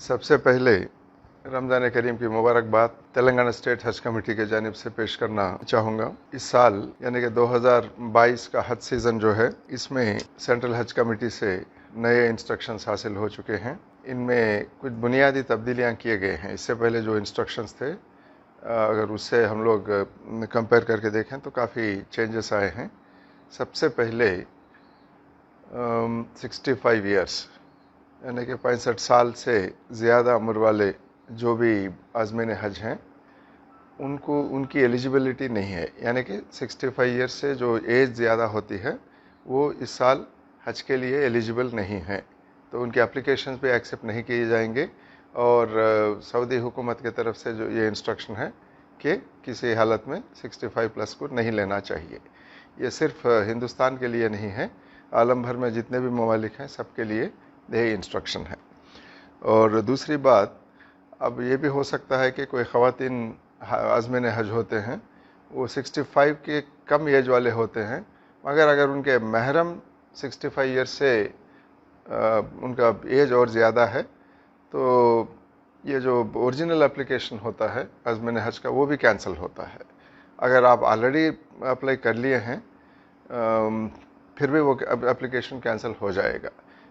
سب سے پہلے رمضان کریم کی مبارکباد تلنگانہ اسٹیٹ حج کمیٹی کے جانب سے پیش کرنا چاہوں گا۔ اس سال یعنی کہ 2022 کا حج سیزن جو ہے، اس میں سینٹرل حج کمیٹی سے نئے انسٹرکشنز حاصل ہو چکے ہیں۔ ان میں کچھ بنیادی تبدیلیاں کیے گئے ہیں۔ اس سے پہلے جو انسٹرکشنز تھے، اگر اس سے ہم لوگ کمپیئر کر کے دیکھیں تو کافی چینجز آئے ہیں۔ سب سے پہلے 65 ایئرس یعنی کہ 65 سال سے زیادہ عمر والے جو بھی عازمین حج ہیں، ان کی ایلیجبلٹی نہیں ہے، یعنی کہ 65 ایئرس سے جو ایج زیادہ ہوتی ہے وہ اس سال حج کے لیے ایلیجبل نہیں ہیں، تو ان کی اپلیکیشنز بھی ایکسیپٹ نہیں کیے جائیں گے۔ اور سعودی حکومت کی طرف سے جو یہ انسٹرکشن ہے کہ کسی حالت میں 65 پلس کو نہیں لینا چاہیے۔ یہ صرف ہندوستان کے لیے نہیں ہے، عالم بھر میں جتنے بھی ممالک ہیں سب کے لیے یہی انسٹرکشن ہے۔ اور دوسری بات، اب یہ بھی ہو سکتا ہے کہ کوئی خواتین عازمین حج ہوتے ہیں، وہ 65 کے کم ایج والے ہوتے ہیں، مگر اگر ان کے محرم 65 ایئر سے ان کا ایج اور زیادہ ہے تو یہ جو اوریجنل اپلیکیشن ہوتا ہے عازمین حج کا وہ بھی کینسل ہوتا ہے۔ اگر آپ آلریڈی اپلائی کر لیے ہیں پھر بھی وہ اپلیکیشن کینسل ہو جائے گا۔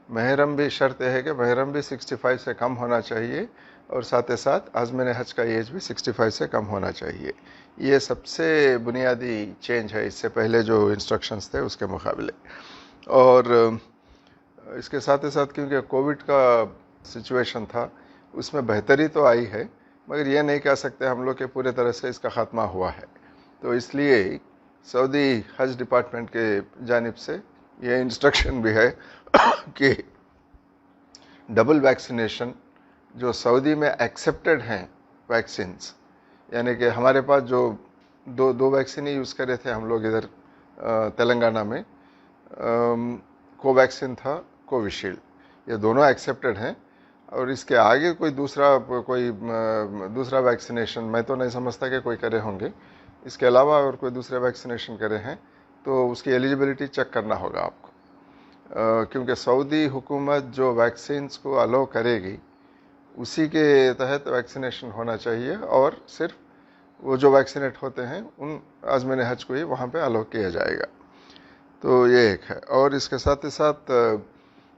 محرم بھی شرط ہے کہ محرم بھی 65 سے کم ہونا چاہیے، اور ساتھ ساتھ عازمین حج کا ایج بھی 65 سے کم ہونا چاہیے۔ یہ سب سے بنیادی چینج ہے اس سے پہلے جو انسٹرکشنز تھے اس کے مقابلے۔ اور اس کے ساتھ ساتھ کیونکہ کووڈ کا سچویشن تھا، اس میں بہتری تو آئی ہے، مگر یہ نہیں کہہ سکتے ہم لوگ کہ پورے طرح سے اس کا خاتمہ ہوا ہے۔ تو اس لیے سعودی حج ڈپارٹمنٹ کے جانب سے یہ انسٹرکشن بھی ہے کہ ڈبل ویکسینیشن جو سعودی میں ایکسیپٹڈ ہیں ویکسینز، یعنی کہ ہمارے پاس جو دو ویکسین ہی یوز کرے تھے ہم لوگ ادھر تلنگانہ میں، کو ویکسین تھا، کووشیلڈ، یہ دونوں ایکسیپٹڈ ہیں۔ اور اس کے آگے کوئی دوسرا ویکسینیشن میں تو نہیں سمجھتا کہ کوئی کرے ہوں گے۔ اس کے علاوہ اگر کوئی دوسرے ویکسینیشن کرے ہیں تو اس کی ایلیجبلٹی چیک کرنا ہوگا آپ کو، کیونکہ سعودی حکومت جو ویکسینز کو الاؤ کرے گی اسی کے تحت ویکسینیشن ہونا چاہیے، اور صرف وہ جو ویکسینیٹ ہوتے ہیں ان عازمین حج کو ہی وہاں پہ الاؤ کیا جائے گا۔ تو یہ ایک ہے۔ اور اس کے ساتھ ساتھ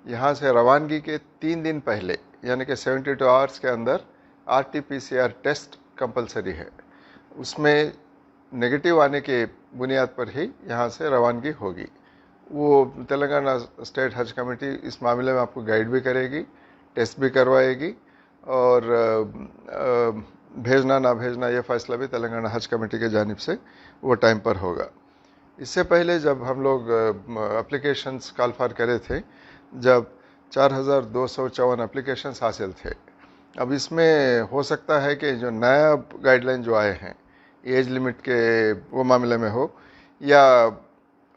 یہاں سے روانگی کے 3 دن پہلے یعنی کہ 72 آورس کے اندر RT-PCR ٹیسٹ کمپلسری ہے۔ اس میں نگیٹو آنے کے بنیاد پر ہی یہاں سے روانگی ہوگی۔ وہ تلنگانہ اسٹیٹ حج کمیٹی اس معاملے میں آپ کو گائیڈ بھی کرے گی، ٹیسٹ بھی کروائے گی، اور بھیجنا نہ بھیجنا یہ فیصلہ بھی تلنگانہ حج کمیٹی کے جانب سے وہ ٹائم پر ہوگا۔ اس سے پہلے جب ہم لوگ اپلیکیشنز کال فار کرے تھے، جب 4254 اپلیکیشنز حاصل تھے، اب اس میں ہو سکتا ہے کہ جو نیا گائیڈ لائن جو آئے ہیں ایج لمٹ کے وہ معاملے میں ہو، یا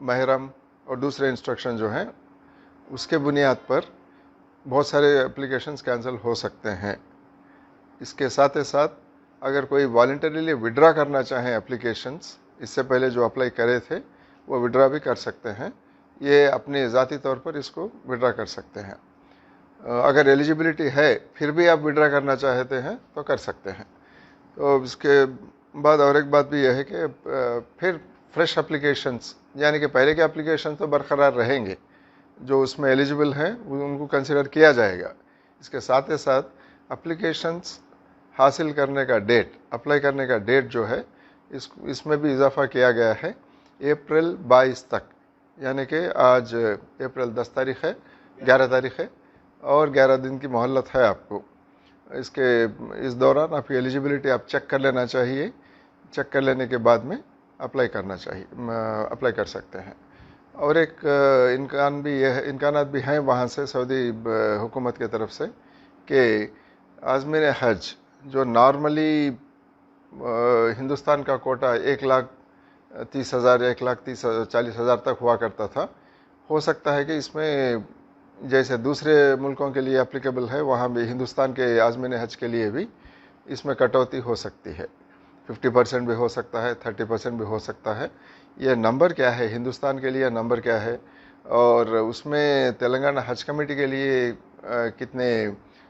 محرم اور دوسرے انسٹرکشن جو ہیں اس کے بنیاد پر بہت سارے اپلیکیشنز کینسل ہو سکتے ہیں۔ اس کے ساتھ اگر کوئی والنٹریلی وڈرا کرنا چاہیں اپلیکیشنز، اس سے پہلے جو اپلائی کرے تھے وہ وڈرا بھی کر سکتے ہیں۔ یہ اپنے ذاتی طور پر اس کو وڈرا کر سکتے ہیں۔ اگر ایلیجبلٹی ہے پھر بھی آپ وڈرا کرنا چاہتے ہیں تو کر سکتے ہیں۔ تو اس کے بعد اور ایک بات بھی یہ ہے کہ پھر فریش اپلیکیشنز یعنی کہ پہلے کے اپلیکیشن تو برقرار رہیں گے، جو اس میں ایلیجبل ہیں ان کو کنسیڈر کیا جائے گا۔ اس کے ساتھ اپلیکیشنز حاصل کرنے کا ڈیٹ، اپلائی کرنے کا ڈیٹ جو ہے اس میں بھی اضافہ کیا گیا ہے اپریل 22 تک، یعنی کہ آج اپریل 10 تاریخ ہے، 11 تاریخ ہے، اور 11 دن کی مہلت ہے آپ کو۔ اس دوران آپ کی ایلیجبلٹی آپ چیک کر لینا چاہیے، چیک کر لینے کے بعد میں اپلائی کر سکتے ہیں۔ اور ایک امکانات بھی ہیں وہاں سے سعودی حکومت کی طرف سے کہ عازمین حج جو نارملی ہندوستان کا کوٹا 1,30,000 1,40,000 تک ہوا کرتا تھا، ہو سکتا ہے کہ اس میں جیسے دوسرے ملکوں کے لیے اپلیکیبل ہے وہاں بھی ہندوستان کے عازمین حج کے لیے بھی اس میں کٹوتی ہو سکتی ہے۔ 50% بھی ہو سکتا ہے، 30% بھی ہو سکتا ہے۔ یہ نمبر کیا ہے ہندوستان کے لیے، نمبر کیا ہے، اور اس میں تلنگانہ حج کمیٹی کے لیے کتنے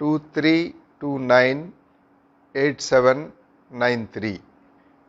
23298793।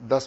10